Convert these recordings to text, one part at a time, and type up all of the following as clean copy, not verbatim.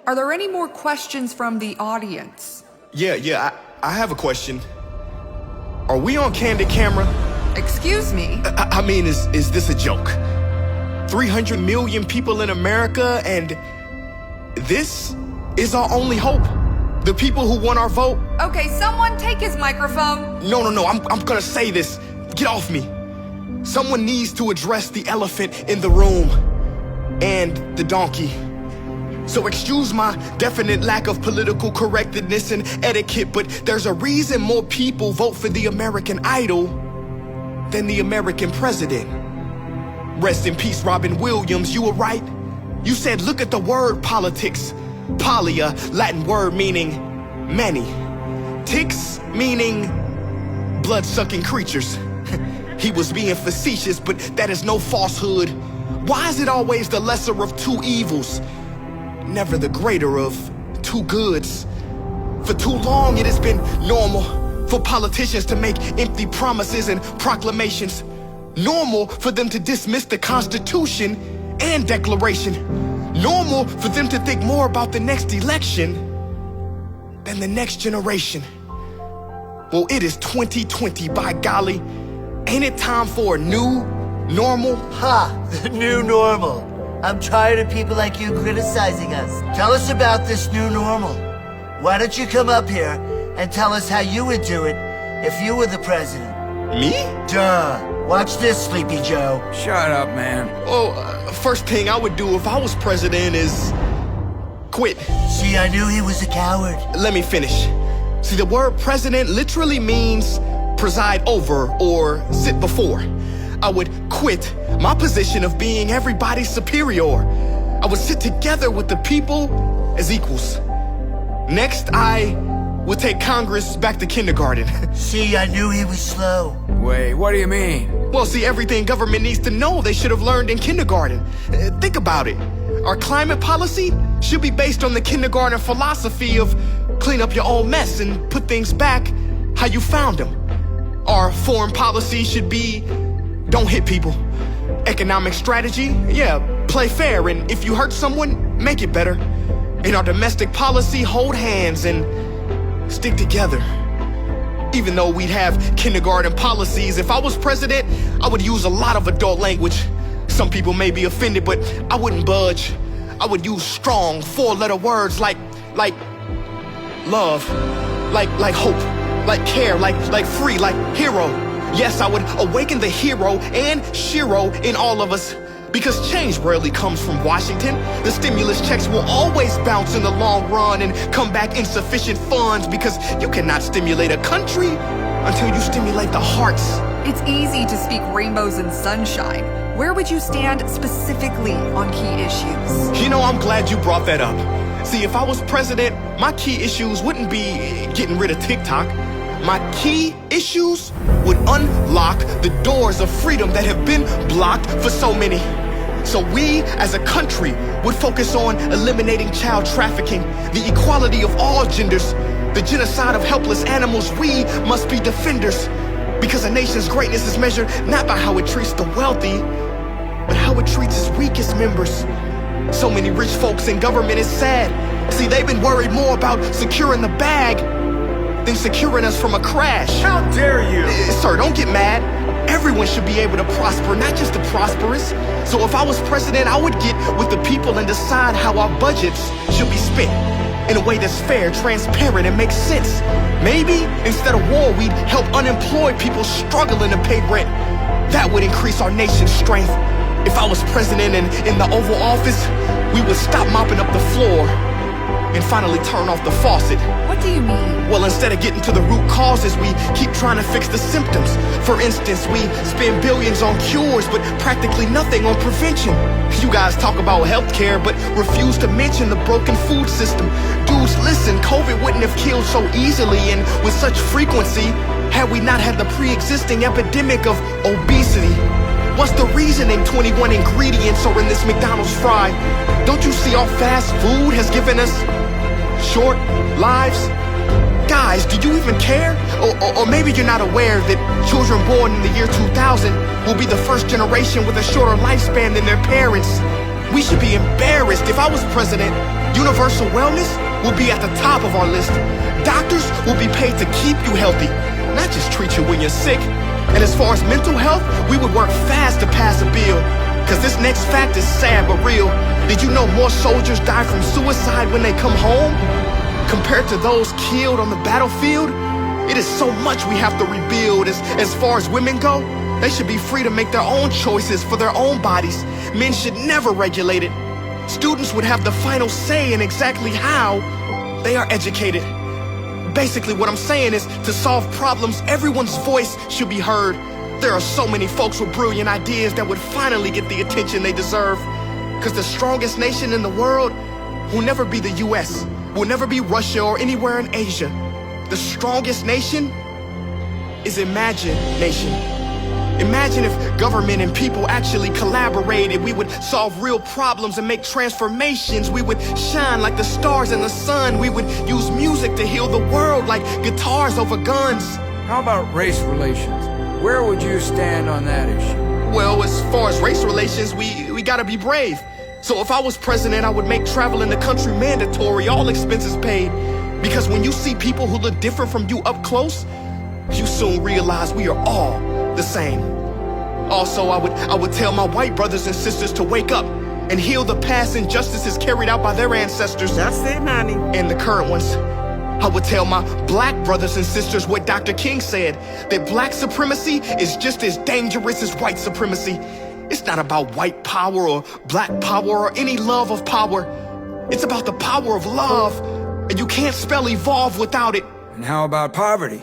Are there any more questions from the audience? Yeah, I have a question. Are we on candid camera? Excuse me? I mean, is this a joke? 300 million people in America, and this is our only hope? The people who want our vote? Okay, someone take his microphone. No, I'm gonna say this. Get off me. Someone needs to address the elephant in the room and the donkey. So excuse my definite lack of political correctness and etiquette, but there's a reason more people vote for the American Idol than the American president. Rest in peace, Robin Williams, you were right. You said, look at the word politics. Poly, a Latin word meaning many. Ticks meaning blood-sucking creatures. He was being facetious, but that is no falsehood. Why is it always the lesser of two evils, never the greater of two goods? For too long it has been normal for politicians to make empty promises and proclamations. Normal for them to dismiss the Constitution and Declaration. Normal for them to think more about the next election than the next generation. Well, it is 2020, by golly. Ain't it time for a new normal? The new normal. I'm tired of people like you criticizing us. Tell us about this new normal. Why don't you come up here and tell us how you would do it if you were the president? Me? Duh. Watch this, Sleepy Joe. Shut up, man. Oh, first thing I would do if I was president is quit. See, I knew he was a coward. Let me finish. See, the word president literally means preside over or sit before. I would quit my position of being everybody's superior. I would sit together with the people as equals. Next, I would take Congress back to kindergarten. See, I knew he was slow. Wait, what do you mean? Well, see, everything government needs to know they should have learned in kindergarten. Think about it. Our climate policy should be based on the kindergarten philosophy of clean up your own mess and put things back how you found them. Our foreign policy should be don't hit people. Economic strategy, yeah, play fair, and if you hurt someone, make it better. In our domestic policy, hold hands and stick together. Even though we'd have kindergarten policies, if I was president, I would use a lot of adult language. Some people may be offended, but I wouldn't budge. I would use strong, four-letter words like love, like hope, like care, like free, like hero. Yes, I would awaken the hero and Shiro in all of us. Because change rarely comes from Washington. The stimulus checks will always bounce in the long run and come back insufficient funds, because you cannot stimulate a country until you stimulate the hearts. It's easy to speak rainbows and sunshine. Where would you stand specifically on key issues? You know, I'm glad you brought that up. See, if I was president, my key issues wouldn't be getting rid of TikTok. My key issues would unlock the doors of freedom that have been blocked for so many. So we, as a country, would focus on eliminating child trafficking, the equality of all genders, the genocide of helpless animals. We must be defenders, because a nation's greatness is measured not by how it treats the wealthy, but how it treats its weakest members. So many rich folks in government is sad. See, they've been worried more about securing the bag than securing us from a crash. How dare you? Sir, don't get mad. Everyone should be able to prosper, not just the prosperous. So if I was president, I would get with the people and decide how our budgets should be spent in a way that's fair, transparent, and makes sense. Maybe instead of war, we'd help unemployed people struggling to pay rent. That would increase our nation's strength. If I was president and in the Oval Office, we would stop mopping up the floor and finally turn off the faucet. What do you mean? Well, instead of getting to the root causes, we keep trying to fix the symptoms. For instance, we spend billions on cures, but practically nothing on prevention. You guys talk about healthcare, but refuse to mention the broken food system. Dudes, listen, COVID wouldn't have killed so easily and with such frequency had we not had the pre-existing epidemic of obesity. What's the reasoning 21 ingredients are in this McDonald's fry? Don't you see our fast food has given us short lives? Guys, do you even care? Or maybe you're not aware that children born in the year 2000 will be the first generation with a shorter lifespan than their parents. We should be embarrassed. If I was president, Universal wellness will be at the top of our list. Doctors will be paid to keep you healthy, not just treat you when you're sick. And as far as mental health, we would work fast to pass a bill. Cause this next fact is sad but real. Did you know more soldiers die from suicide when they come home compared to those killed on the battlefield? It is so much we have to rebuild. As far as women go, they should be free to make their own choices for their own bodies. Men should never regulate it. Students would have the final say in exactly how they are educated. Basically, what I'm saying is, to solve problems, everyone's voice should be heard. There are so many folks with brilliant ideas that would finally get the attention they deserve. Because the strongest nation in the world will never be the US, will never be Russia or anywhere in Asia. The strongest nation is imagination. Imagine if government and people actually collaborated. We would solve real problems and make transformations. We would shine like the stars in the sun. We would use music to heal the world like guitars over guns. How about race relations? Where would you stand on that issue? Well, as far as race relations, we gotta be brave. So if I was president, I would make travel in the country mandatory, all expenses paid. Because when you see people who look different from you up close, you soon realize we are all the same. Also, I would tell my white brothers and sisters to wake up and heal the past injustices carried out by their ancestors. That's it, Nani. And the current ones. I would tell my black brothers and sisters what Dr. King said, that black supremacy is just as dangerous as white supremacy. It's not about white power or black power or any love of power. It's about the power of love, and you can't spell evolve without it. And how about poverty?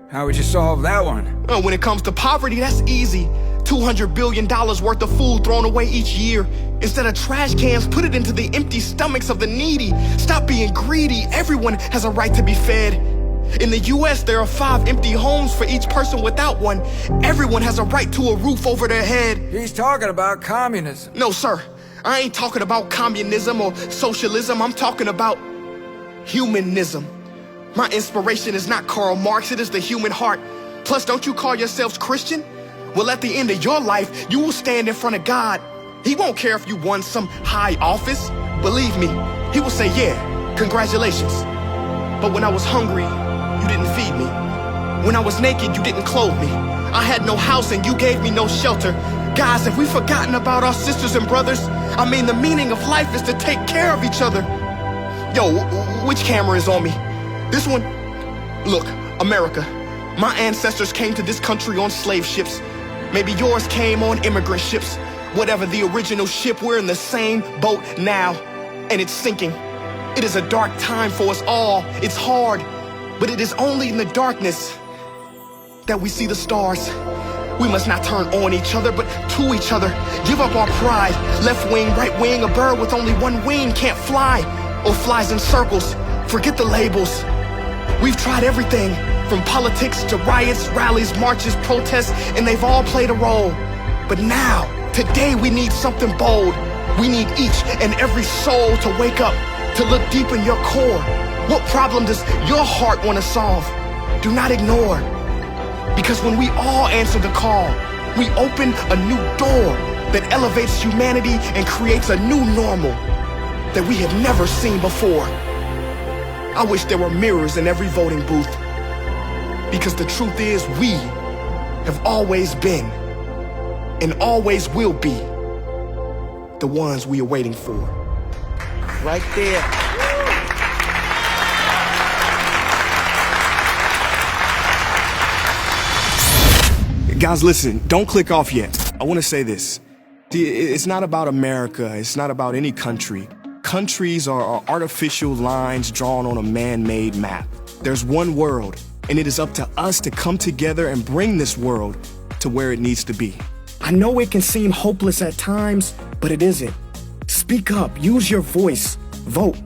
How would you solve that one? When it comes to poverty, that's easy. $200 billion worth of food thrown away each year. Instead of trash cans, put it into the empty stomachs of the needy. Stop being greedy. Everyone has a right to be fed. In the US, there are 5 empty homes for each person without one. Everyone has a right to a roof over their head. He's talking about communism. No, sir. I ain't talking about communism or socialism. I'm talking about humanism. My inspiration is not Karl Marx, it is the human heart. Plus, don't you call yourselves Christian? Well, at the end of your life, you will stand in front of God. He won't care if you won some high office. Believe me, he will say, yeah, congratulations. But when I was hungry, you didn't feed me. When I was naked, you didn't clothe me. I had no house and you gave me no shelter. Guys, have we forgotten about our sisters and brothers? I mean, the meaning of life is to take care of each other. Yo, which camera is on me? This one? Look, America. My ancestors came to this country on slave ships. Maybe yours came on immigrant ships. Whatever the original ship, we're in the same boat now. And it's sinking. It is a dark time for us all. It's hard. But it is only in the darkness that we see the stars. We must not turn on each other, but to each other. Give up our pride. Left wing, right wing, a bird with only one wing can't fly. Or flies in circles. Forget the labels. We've tried everything, from politics to riots, rallies, marches, protests, and they've all played a role. But now, today we need something bold. We need each and every soul to wake up, to look deep in your core. What problem does your heart want to solve? Do not ignore. Because when we all answer the call, we open a new door that elevates humanity and creates a new normal that we have never seen before. I wish there were mirrors in every voting booth. Because the truth is, we have always been and always will be the ones we are waiting for. Right there. Guys, listen, don't click off yet. I want to say this. It's not about America. It's not about any country. Countries are artificial lines drawn on a man-made map. There's one world, and it is up to us to come together and bring this world to where it needs to be. I know it can seem hopeless at times, but it isn't. Speak up, use your voice, vote.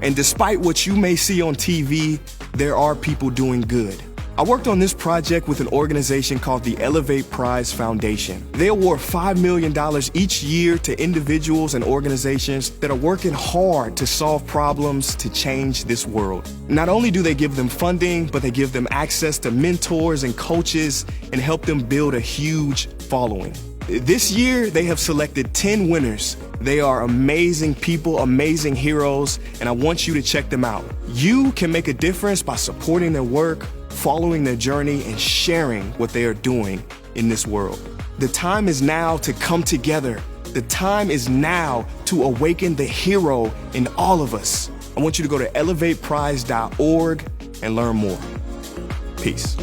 And despite what you may see on TV, there are people doing good. I worked on this project with an organization called the Elevate Prize Foundation. They award $5 million each year to individuals and organizations that are working hard to solve problems to change this world. Not only do they give them funding, but they give them access to mentors and coaches and help them build a huge following. This year, they have selected 10 winners. They are amazing people, amazing heroes, and I want you to check them out. You can make a difference by supporting their work, following their journey, and sharing what they are doing in this world. The time is now to come together. The time is now to awaken the hero in all of us. I want you to go to elevateprize.org and learn more. Peace.